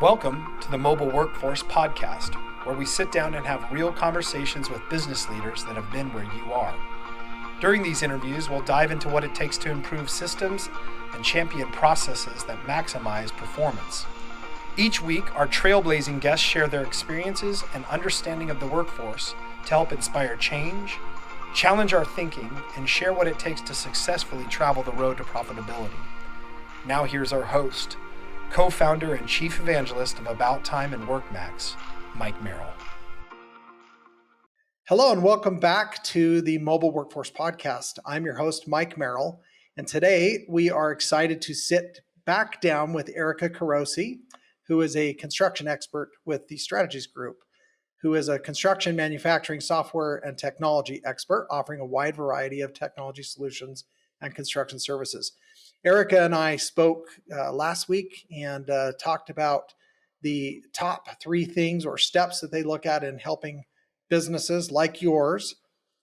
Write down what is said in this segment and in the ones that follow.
Welcome to the Mobile Workforce Podcast, where we sit down and have real conversations with business leaders that have been where you are. During these interviews, we'll dive into what it takes to improve systems and champion processes that maximize performance. Each week, our trailblazing guests share their experiences and understanding of the workforce to help inspire change, challenge our thinking, and share what it takes to successfully travel the road to profitability. Now here's our host, co-founder and chief evangelist of About Time and WorkMax, Mike Merrill. Hello and welcome back to the Mobile Workforce Podcast. I'm your host, Mike Merrill, and today we are excited to sit back down with Erika Carosi, who is a construction expert with the Strategies Group, who is a construction manufacturing software and technology expert offering a wide variety of technology solutions and construction services. Erika and I spoke last week and talked about the top 3 things or steps that they look at in helping businesses like yours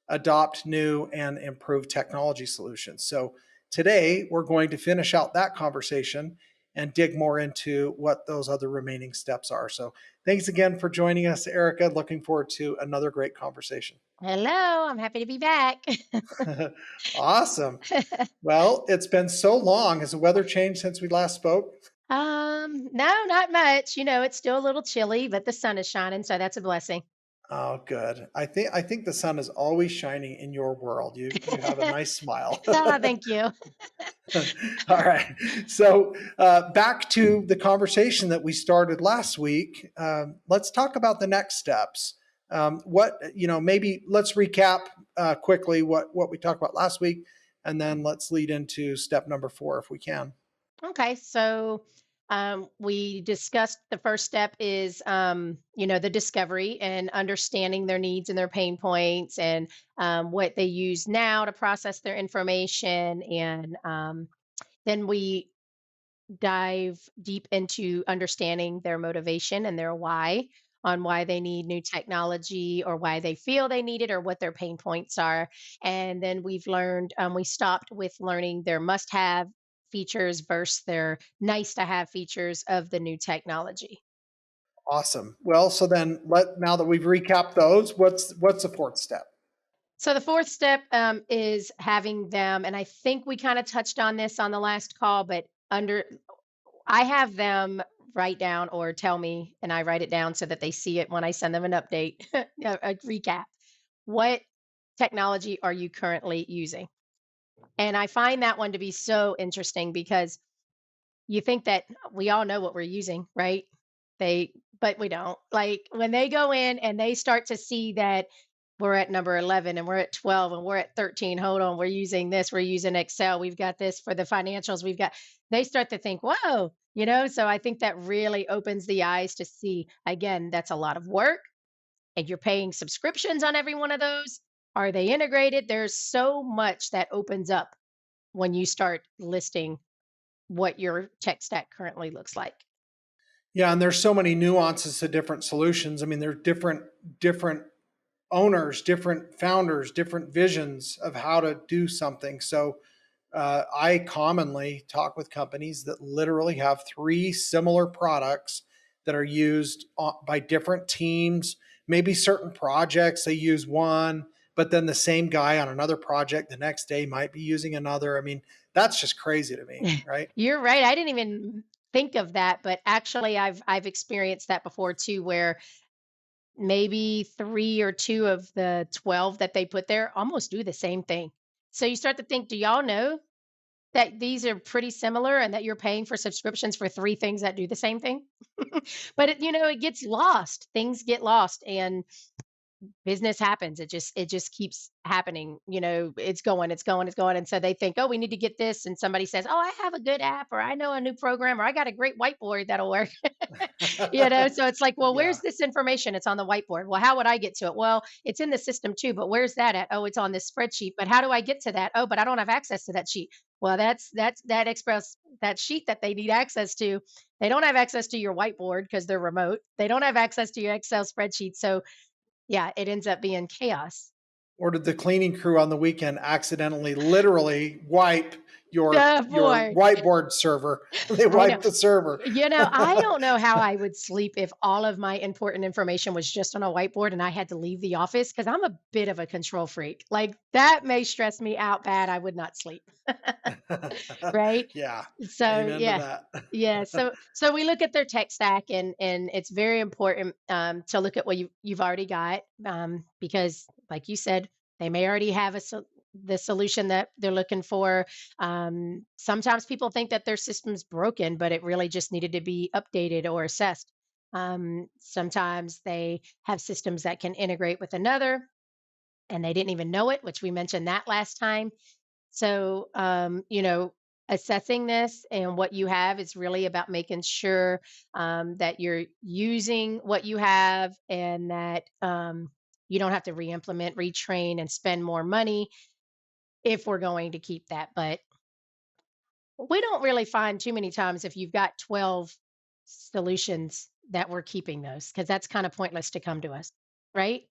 adopt new and improved technology solutions. So today we're going to finish out that conversation and dig more into what those other remaining steps are. So thanks again for joining us, Erika. Looking forward to another great conversation. Hello, I'm happy to be back. Awesome. Well, it's been so long. Has the weather changed since we last spoke? No, not much. It's still a little chilly, but the sun is shining, so that's a blessing. Oh, good. I think the sun is always shining in your world. You have a nice smile. Thank you. All right. So back to the conversation that we started last week. Let's talk about the next steps. Maybe let's recap quickly what we talked about last week, and then let's lead into step number 4 if we can. Okay, so we discussed the first step is, the discovery and understanding their needs and their pain points and what they use now to process their information. And then we dive deep into understanding their motivation and their why on why they need new technology or why they feel they need it or what their pain points are. And then we stopped with learning their must have features versus their nice to have features of the new technology. Awesome. Well, so then now that we've recapped those, what's the 4th step? So the 4th step is having them, and I think we kind of touched on this on the last call, but I have them write down or tell me, and I write it down so that they see it when I send them an update, a recap. What technology are you currently using? And I find that one to be so interesting because you think that we all know what we're using, right? But we don't. Like when they go in and they start to see that we're at number 11 and we're at 12 and we're at 13. Hold on, we're using this, we're using Excel. We've got this for the financials. They start to think, whoa, so I think that really opens the eyes to see, again, that's a lot of work and you're paying subscriptions on every one of those. Are they integrated? There's so much that opens up when you start listing what your tech stack currently looks like. Yeah, and there's so many nuances to different solutions. I mean, there are different owners, different founders, different visions of how to do something. So I commonly talk with companies that literally have 3 similar products that are used by different teams. Maybe certain projects they use one, but then the same guy on another project the next day might be using another. I mean, that's just crazy to me, right? You're right. I didn't even think of that, but actually I've experienced that before too, where maybe 3 or 2 of the 12 that they put there almost do the same thing. So you start to think, do y'all know that these are pretty similar and that you're paying for subscriptions for 3 things that do the same thing? But it gets lost. Things get lost and business happens. It just keeps happening. It's going. And so they think, oh, we need to get this. And somebody says, oh, I have a good app, or I know a new program, or I got a great whiteboard that'll work. So it's like, well, Yeah. where's this information? It's on the whiteboard. Well, how would I get to it? Well, it's in the system too, but where's that at? Oh, it's on this spreadsheet. But how do I get to that? Oh, but I don't have access to that sheet. Well, that's that sheet that they need access to. They don't have access to your whiteboard because they're remote. They don't have access to your Excel spreadsheet. So yeah, it ends up being chaos. Or did the cleaning crew on the weekend accidentally, literally wipe your boy. whiteboard server. They I know. wipe the server. I don't know how I would sleep if all of my important information was just on a whiteboard and I had to leave the office because I'm a bit of a control freak. Like that may stress me out bad. I would not sleep. Right? Yeah. So Amen to yeah. Yeah. that. So we look at their tech stack and it's very important to look at what you've already got because like you said, they may already have the solution that they're looking for. Sometimes people think that their system's broken, but it really just needed to be updated or assessed. Sometimes they have systems that can integrate with another and they didn't even know it, which we mentioned that last time. So, assessing this and what you have is really about making sure that you're using what you have and that you don't have to re implement, retrain, and spend more money if we're going to keep that. But we don't really find too many times if you've got 12 solutions that we're keeping those because that's kind of pointless to come to us, right?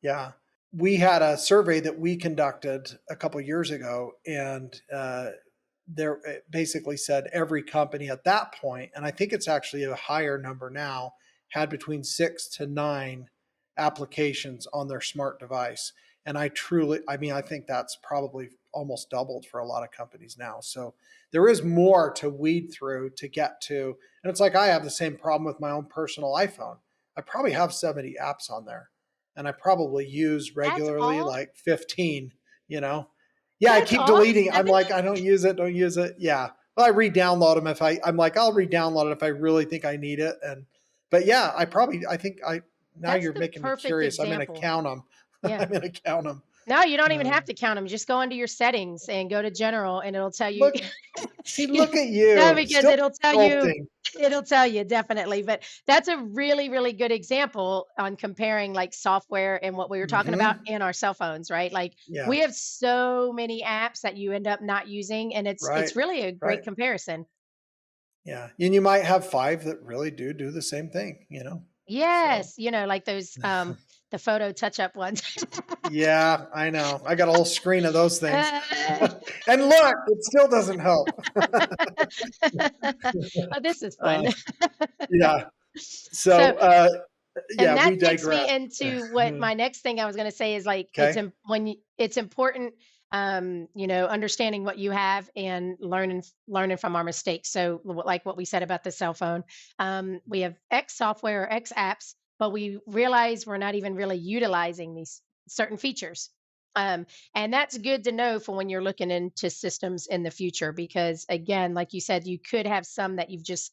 Yeah. We had a survey that we conducted a couple years ago, and there it basically said every company at that point, and I think it's actually a higher number now, had between 6 to 9 applications on their smart device. And I mean, I think that's probably almost doubled for a lot of companies now. So there is more to weed through to get to. And it's like I have the same problem with my own personal iPhone. I probably have 70 apps on there, and I probably use That's regularly all. like 15, you know. Yeah, I That's keep all. deleting. I'm 70. like, I don't use it. Yeah. Well, I re-download them if I'm like, I'll re-download it if I really think I need it. But yeah, I think now That's you're the making me perfect curious. I'm going to example. count them. Yeah. I'm going to count them. No, you don't even Uh, have to count them. Just go into your settings and go to general and it'll tell you. look, Yeah, look at no, you because still consulting. it'll tell you definitely. But that's a really, really good example on comparing like software and what we were talking about Hmm. in our cell phones, right? Like Yeah. we have so many apps that you end up not using, and Right. it's really a great Right. comparison. Yeah. And you might have 5 that really do the same thing, So Yes, like those the photo touch up ones. yeah, I know. I got a whole screen of those things. Uh, And look, it still doesn't help. oh, this is fun. Uh, yeah. So, So, and yeah, that we takes me digress. into what my next thing I was going to say is like Okay. it's important understanding what you have and learning from our mistakes. So like what we said about the cell phone, we have X software or X apps, but we realize we're not even really utilizing these certain features. And that's good to know for when you're looking into systems in the future, because again, like you said, you could have some that you've just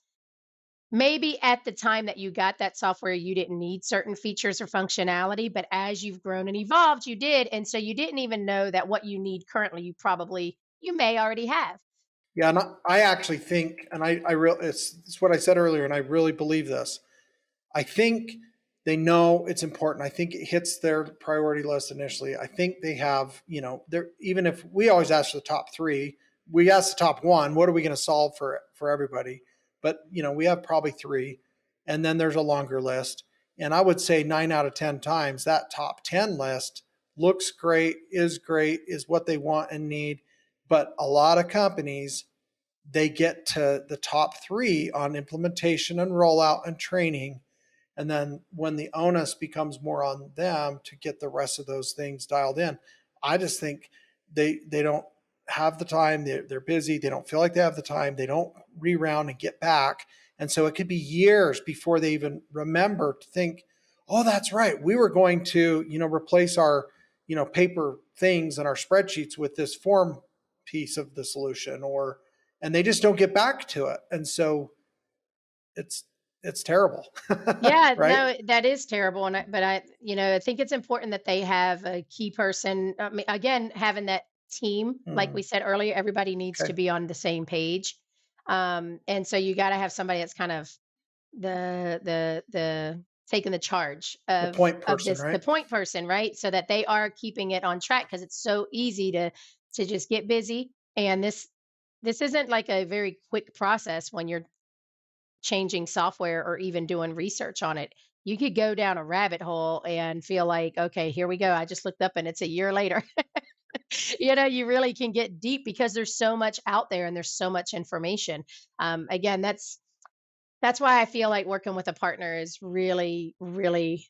maybe at the time that you got that software, you didn't need certain features or functionality, but as you've grown and evolved, you did. And so you didn't even know that what you need currently, you may already have. Yeah, and I actually think, and I real it's what I said earlier, and I really believe this. I think they know it's important. I think it hits their priority list initially. I think they have, they're even if we always ask for the top 3, we ask the top 1, what are we going to solve for everybody? But we have probably 3, and then there's a longer list. And I would say 9 out of 10 times that top 10 list looks great, is what they want and need. But a lot of companies, they get to the top 3 on implementation and rollout and training, and then when the onus becomes more on them to get the rest of those things dialed in, I just think they don't have the time. They're busy. They don't feel like they have the time. They don't reround and get back. And so it could be years before they even remember to think, oh, that's right. We were going to, replace our, paper things and our spreadsheets with this form piece of the solution, and they just don't get back to it. And so it's it's terrible. Yeah, Right. no, that is terrible. But I think it's important that they have a key person. I mean, again, having that team, like Mm, we said earlier, everybody needs to okay. be on the same page. And so you got to have somebody that's kind of the taking the charge The of point of person, this the right? point person, right? So that they are keeping it on track because it's so easy to just get busy. And this isn't like a very quick process when you're changing software or even doing research on it. You could go down a rabbit hole and feel like, okay, here we go. I just looked up and it's a year later. You really can get deep because there's so much out there and there's so much information. Again, that's why I feel like working with a partner is really, really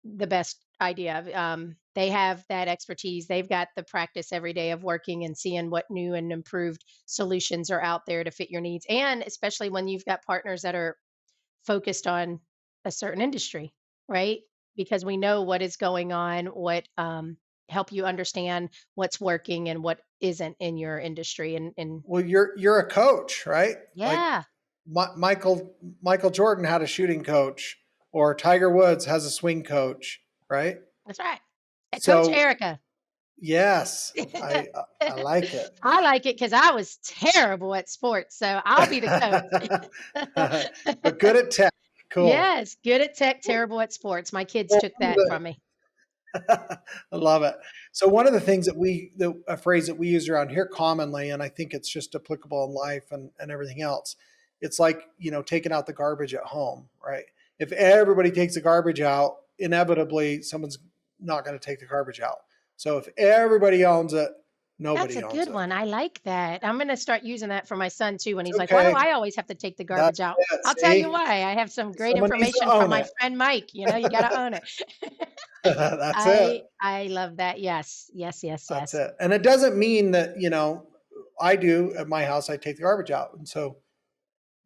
the best idea. They have that expertise. They've got the practice every day of working and seeing what new and improved solutions are out there to fit your needs. And especially when you've got partners that are focused on a certain industry, right? Because we know what is going on, what help you understand what's working and what isn't in your industry. And Well, you're a coach, right? Like yeah, Michael Jordan had a shooting coach, or Tiger Woods has a swing coach, right? that's right. Coach So Erica. yes, I like it. I like it because I was terrible at sports, so I'll be the coach. But good at tech. Cool. Yes, good at tech, terrible at sports. My kids Well, took that from me. I love it. So one of the things a phrase that we use around here commonly, and I think it's just applicable in life and everything else. It's like, taking out the garbage at home, right? If everybody takes the garbage out, inevitably someone's not going to take the garbage out. So if everybody owns it, That's nobody a owns good it. one. I like that. I'm gonna start using that for my son too when he's It's like, "Why do okay. I always have to take the That's garbage out?" it. I'll tell you See, why. I have some great someone needs to information from own my it. friend Mike. You gotta own it. That's it. I love that. Yes, yes, yes, That's yes. it. And it doesn't mean that, I do at my house, I take the garbage out. And so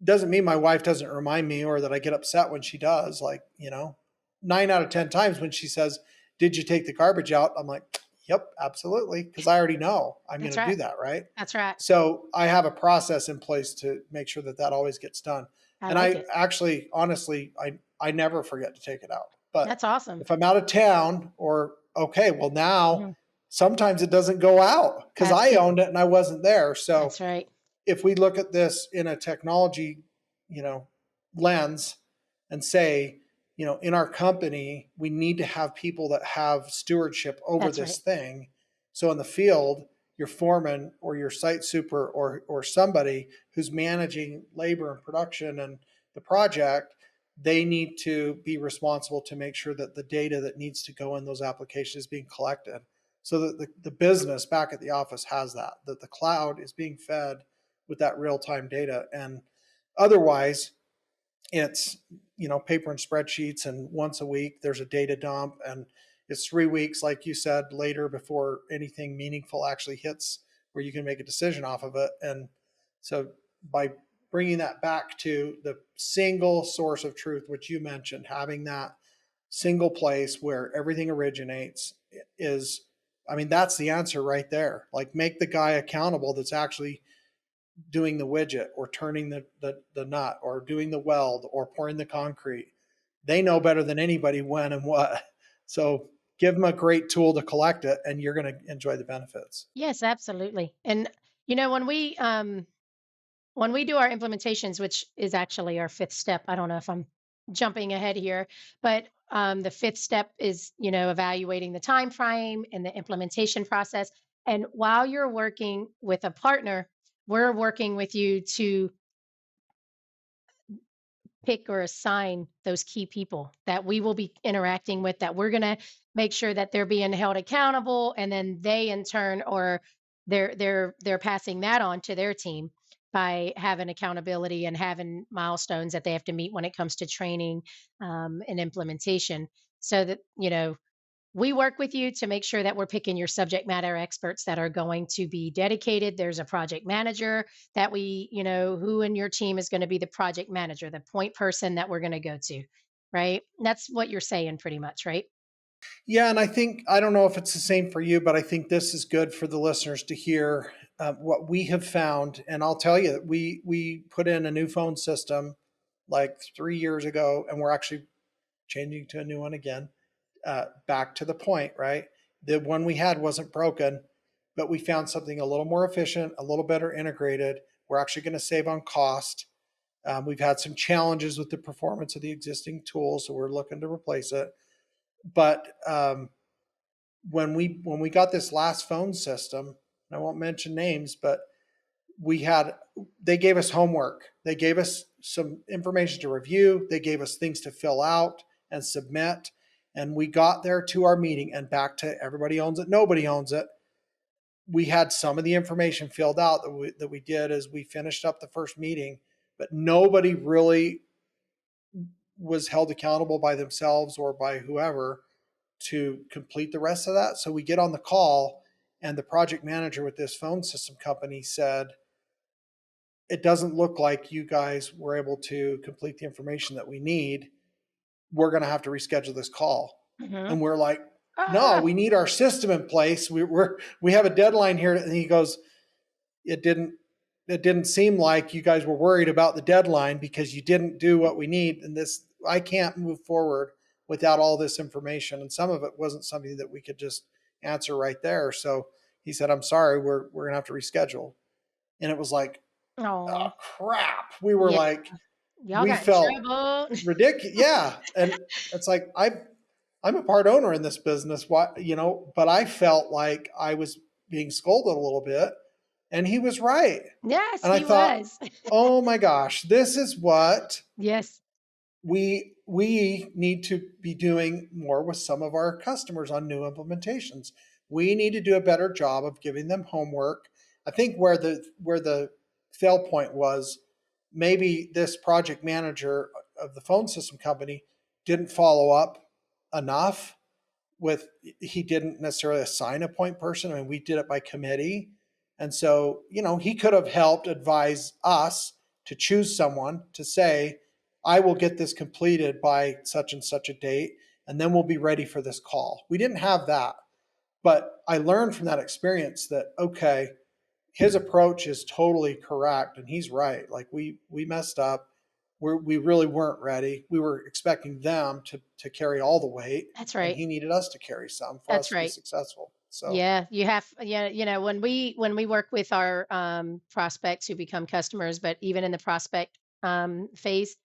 doesn't mean my wife doesn't remind me or that I get upset when she does. Like, 9 out of 10 times when she says, "Did you take the garbage out?" I'm like, "Yep, absolutely." Because I already know I'm going That's to do right. that. Right. That's right. So I have a process in place to make sure that that always gets done. I And like I it. actually, honestly, I never forget to take it out. But That's awesome. if I'm out of town or, okay, well, now Mhm. sometimes it doesn't go out because That's I good. owned it and I wasn't there. So That's right. if we look at this in a technology, you know, lens and say, in our company, we need to have people that have stewardship over That's this right. thing. So in the field, your foreman or your site super or somebody who's managing labor and production and the project, they need to be responsible to make sure that the data that needs to go in those applications is being collected so that the business back at the office has that the cloud is being fed with that real-time data. And otherwise it's, paper and spreadsheets, and once a week there's a data dump, and it's 3 weeks, like you said, later before anything meaningful actually hits where you can make a decision off of it. And so by bringing that back to the single source of truth, which you mentioned, having that single place where everything originates is, I mean, that's the answer right there. Like, make the guy accountable that's actually doing the widget or turning the nut or doing the weld or pouring the concrete. They know better than anybody when and what. So give them a great tool to collect it and you're going to enjoy the benefits. Yes, absolutely. And when we do our implementations, which is actually our fifth step, I don't know if I'm jumping ahead here, but the fifth step is, evaluating the time frame and the implementation process. And while you're working with a partner, we're working with you to pick or assign those key people that we will be interacting with, that we're going to make sure that they're being held accountable, and then they in turn, or they're passing that on to their team by having accountability and having milestones that they have to meet when it comes to training and implementation, so that we work with you to make sure that we're picking your subject matter experts that are going to be dedicated. There's a project manager that who in your team is going to be the project manager, the point person that we're going to go to, right? That's what you're saying pretty much, right? Yeah. And I think, I don't know if it's the same for you, but I think this is good for the listeners to hear what we have found. And I'll tell you, we put in a new phone system like 3 years ago, and we're actually changing to a new one again. Back to the point, right? The one we had wasn't broken, but we found something a little more efficient, a little better integrated. We're actually going to save on cost. We've had some challenges with the performance of the existing tool, so we're looking to replace it. But when we got this last phone system, I won't mention names, but we had they gave us homework. They gave us some information to review. They gave us things to fill out and submit. And we got there to our meeting, and back to everybody owns it, nobody owns it. we had some of the information filled out that we did as we finished up the first meeting, but nobody really was held accountable by themselves or by whoever to complete the rest of that. So we get on the call, and the project manager with this phone system company said, it doesn't look like you guys were able to complete the information that we need. We're going to have to reschedule this call. Mhm. And we're like, no, Ah, we need our system in place. We have a deadline here. And he goes, it didn't seem like you guys were worried about the deadline because you didn't do what we need. And this, I can't move forward without all this information. And some of it wasn't something that we could just answer right there. So he said, I'm sorry, we're going to have to reschedule. And it was like, oh, oh, crap. We were yeah. like, Y'all we got in felt trouble. ridiculous. Yeah. And it's like, I'm a part owner in this business. Why, but I felt like I was being scolded a little bit, and he was right. Yes, And I he thought, was. oh my gosh, this is what Yes, we need to be doing more with some of our customers on new implementations. We need to do a better job of giving them homework. I think where the fail point was, maybe this project manager of the phone system company didn't follow up enough with, he didn't necessarily assign a point person. I mean, we did it by committee. And so, he could have helped advise us to choose someone to say, I will get this completed by such and such a date, and then we'll be ready for this call. We didn't have that. But I learned from that experience that, okay, his approach is totally correct, and he's right. Like, we messed up. We really weren't ready. We were expecting them to carry all the weight, that's and right. he needed us to carry some for us That's to be right. successful. So Yeah, you have, yeah, when we work with our prospects who become customers, but even in the prospect phase,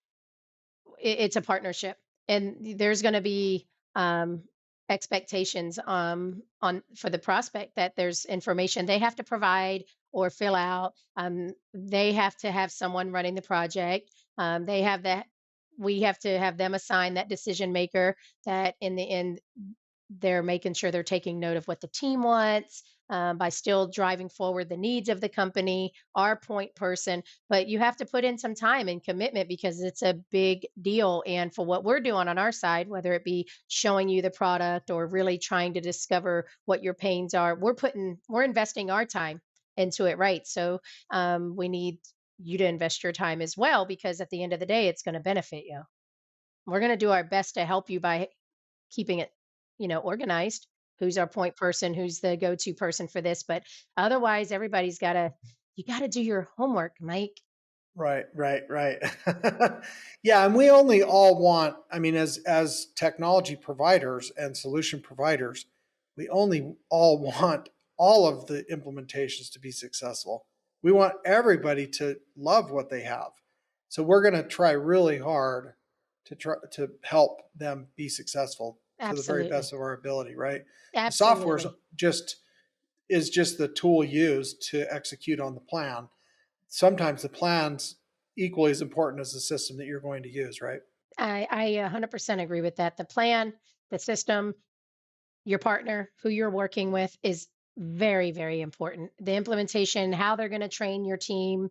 it's a partnership, and there's going to be expectations on for the prospect that there's information they have to provide or fill out. They have to have someone running the project. They have that. We have to have them assign that decision maker that in the end they're making sure they're taking note of what the team wants, by still driving forward the needs of the company, our point person. But you have to put in some time and commitment because it's a big deal. And for what we're doing on our side, whether it be showing you the product or really trying to discover what your pains are, we're investing our time into it, right? So we need you to invest your time as well because at the end of the day, it's going to benefit you. We're going to do our best to help you by keeping it, organized. Who's our point person? Who's the go-to person for this? But otherwise, you got to do your homework, Mike. right, right, right. Yeah, and we only all want, I mean, as technology providers and solution providers, we only all want all of the implementations to be successful. We want everybody to love what they have. So we're going to try really hard to help them be successful to the very Absolutely. best of our ability, right? The software Absolutely. just is just the tool used to execute on the plan. Sometimes the plan's equally as important as the system that you're going to use, right? I 100% agree with that. The plan, the system, your partner, who you're working with is very, very important. The implementation, how they're going to train your team,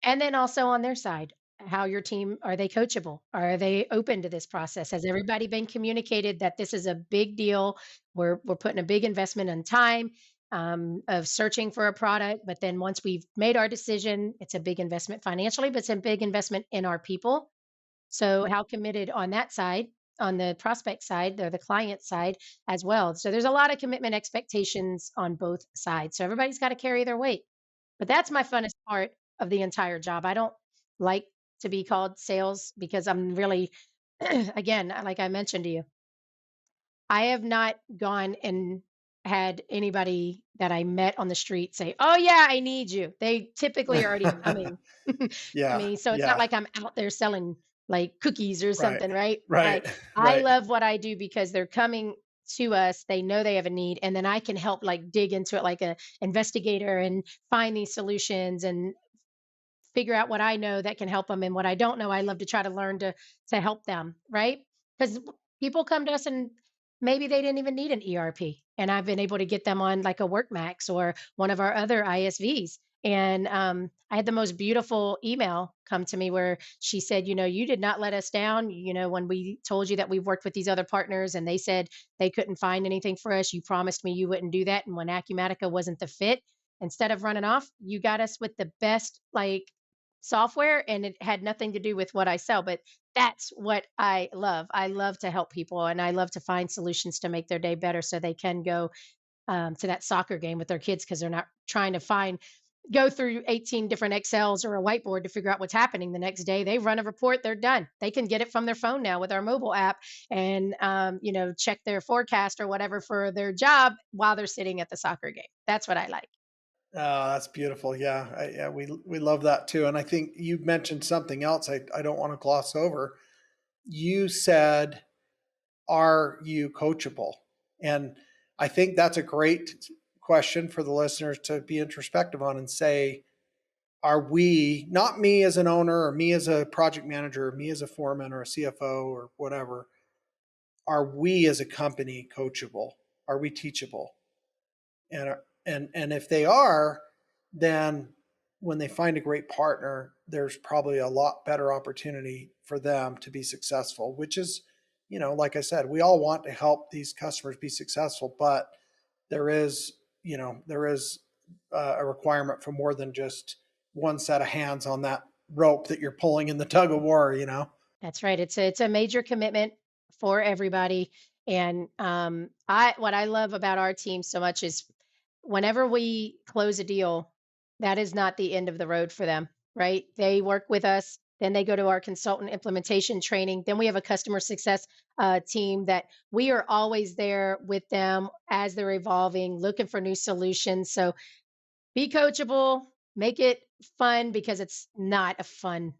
and then also on their side, how your team are they coachable? Are they open to this process? Has everybody been communicated that this is a big deal? We're putting a big investment in time of searching for a product, but then once we've made our decision, it's a big investment financially, but it's a big investment in our people. So how committed on that side, on the prospect side or the client side as well. So there's a lot of commitment expectations on both sides. So everybody's got to carry their weight. But that's my funnest part of the entire job. I don't like to be called sales because I'm really, again, like I mentioned to you, I have not gone and had anybody that I met on the street say, "Oh yeah, I need you." They typically are already coming to Yeah, me, so it's not yeah, like I'm out there selling like cookies or right, something, right? I right, I right. love what I do because they're coming to us. They know they have a need, and then I can help like dig into it like a investigator and find these solutions and figure out what I know that can help them and what I don't know. I love to try to learn to help them, right? Because people come to us and maybe they didn't even need an ERP. And I've been able to get them on like a WorkMax or one of our other ISVs. And I had the most beautiful email come to me where she said, you did not let us down. When we told you that we've worked with these other partners and they said they couldn't find anything for us, you promised me you wouldn't do that. And when Acumatica wasn't the fit, instead of running off, you got us with the best like software, and it had nothing to do with what I sell. But that's what I love. I love to help people and I love to find solutions to make their day better so they can go to that soccer game with their kids because they're not trying to go through 18 different Excels or a whiteboard to figure out what's happening the next day. They run a report, they're done. They can get it from their phone now with our mobile app and, check their forecast or whatever for their job while they're sitting at the soccer game. That's what I like. That's beautiful. Yeah, we love that too. And I think you mentioned something else I don't want to gloss over. You said, "Are you coachable?" And I think that's a great question for the listeners to be introspective on and say, "Are we, not me as an owner or me as a project manager or me as a foreman or a CFO or whatever, are we as a company coachable? Are we teachable?" and and if they are, then when they find a great partner, there's probably a lot better opportunity for them to be successful, which is, like I said, we all want to help these customers be successful, but there is, there is a requirement for more than just one set of hands on that rope that you're pulling in the tug of war. That's right. It's a major commitment for everybody. And I what I love about our team so much is whenever we close a deal, that is not the end of the road for them, right? They work with us, then they go to our consultant implementation training. Then we have a customer success team that we are always there with them as they're evolving, looking for new solutions. So be coachable, make it fun because it's not a fun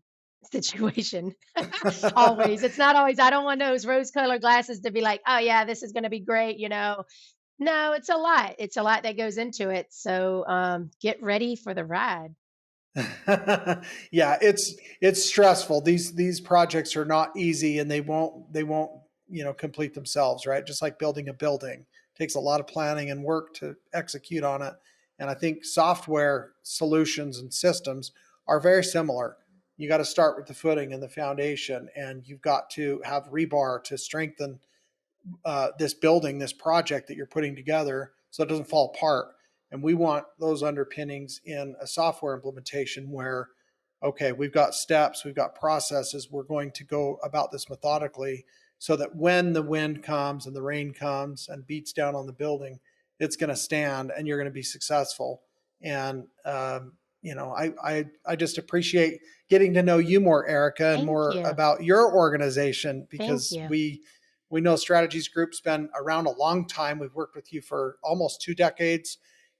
situation. Always. It's not always. I don't want those rose-colored glasses to be like, "Oh yeah, this is going to be great." No, it's a lot. It's a lot that goes into it. So, get ready for the ride. Yeah, it's stressful. These projects are not easy, and they won't complete themselves, right? Just like building a building, it takes a lot of planning and work to execute on it. And I think software solutions and systems are very similar. You got to start with the footing and the foundation, and you've got to have rebar to strengthen this building, this project that you're putting together, so it doesn't fall apart. And we want those underpinnings in a software implementation where, okay, we've got steps, we've got processes, we're going to go about this methodically so that when the wind comes and the rain comes and beats down on the building, it's going to stand and you're going to be successful. And, I just appreciate getting to know you more, Erika, and Thank more you. about your organization Thank because you. we know Strategies Group's been around a long time. We've worked with you for almost 2 decades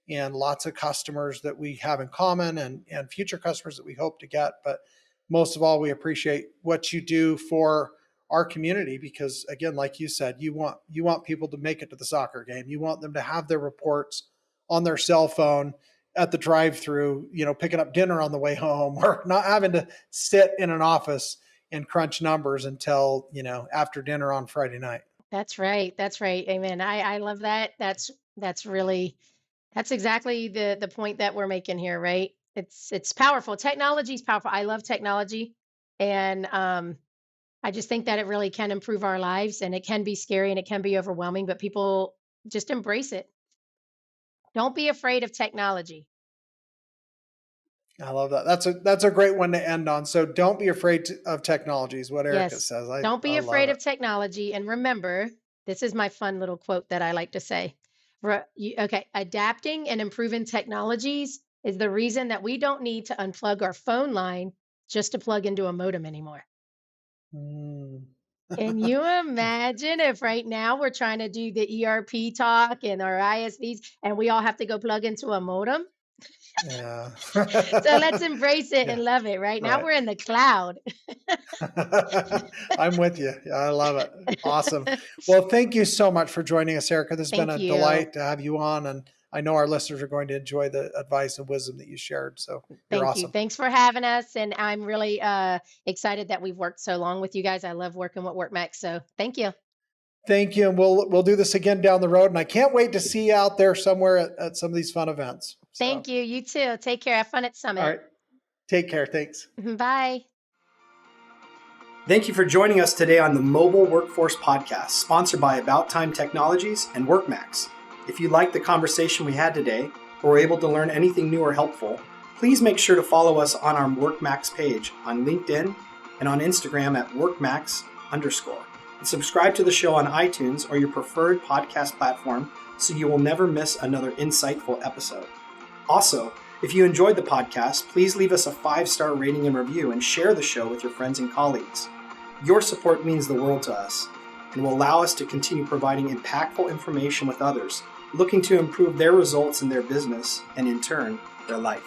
and lots of customers that we have in common and future customers that we hope to get. But most of all, we appreciate what you do for our community because again, like you said, you want people to make it to the soccer game. You want them to have their reports on their cell phone at the drive-through, picking up dinner on the way home or not having to sit in an office and crunch numbers until, after dinner on Friday night. That's right. That's right. Amen. I love that. That's really that's exactly the point that we're making here, right? It's powerful. Technology is powerful. I love technology, and I just think that it really can improve our lives, and it can be scary and it can be overwhelming, but people just embrace it. Don't be afraid of technology. I love that. That's a great one to end on. So don't be afraid of technology is what Erika Yes. says. I, Don't I be love afraid it. of technology. And remember, this is my fun little quote that I like to say. Okay, adapting and improving technologies is the reason that we don't need to unplug our phone line just to plug into a modem anymore. Mm. Can you imagine if right now we're trying to do the ERP talk and our ISVs and we all have to go plug into a modem? Yeah. So let's embrace it Yeah. and love it. Right now Right. we're in the cloud. I'm with you. Yeah, I love it. Awesome. Well, thank you so much for joining us, Erika. This has been Thank a you. delight to have you on. And I know our listeners are going to enjoy the advice and wisdom that you shared. So you're Thank you. awesome. Thanks for having us. And I'm really excited that we've worked so long with you guys. I love working with WorkMax. So thank you. Thank you. And we'll do this again down the road. And I can't wait to see you out there somewhere at some of these fun events. So, Thank you. You too. Take care. Have fun at Summit. all right. Take care. Thanks. Bye. Thank you for joining us today on the Mobile Workforce Podcast, sponsored by About Time Technologies and WorkMax. If you liked the conversation we had today, or were able to learn anything new or helpful, please make sure to follow us on our WorkMax page on LinkedIn and on Instagram at WorkMax_. And subscribe to the show on iTunes or your preferred podcast platform so you will never miss another insightful episode. Also, if you enjoyed the podcast, please leave us a 5-star rating and review and share the show with your friends and colleagues. Your support means the world to us and will allow us to continue providing impactful information with others looking to improve their results in their business and, in turn, their life.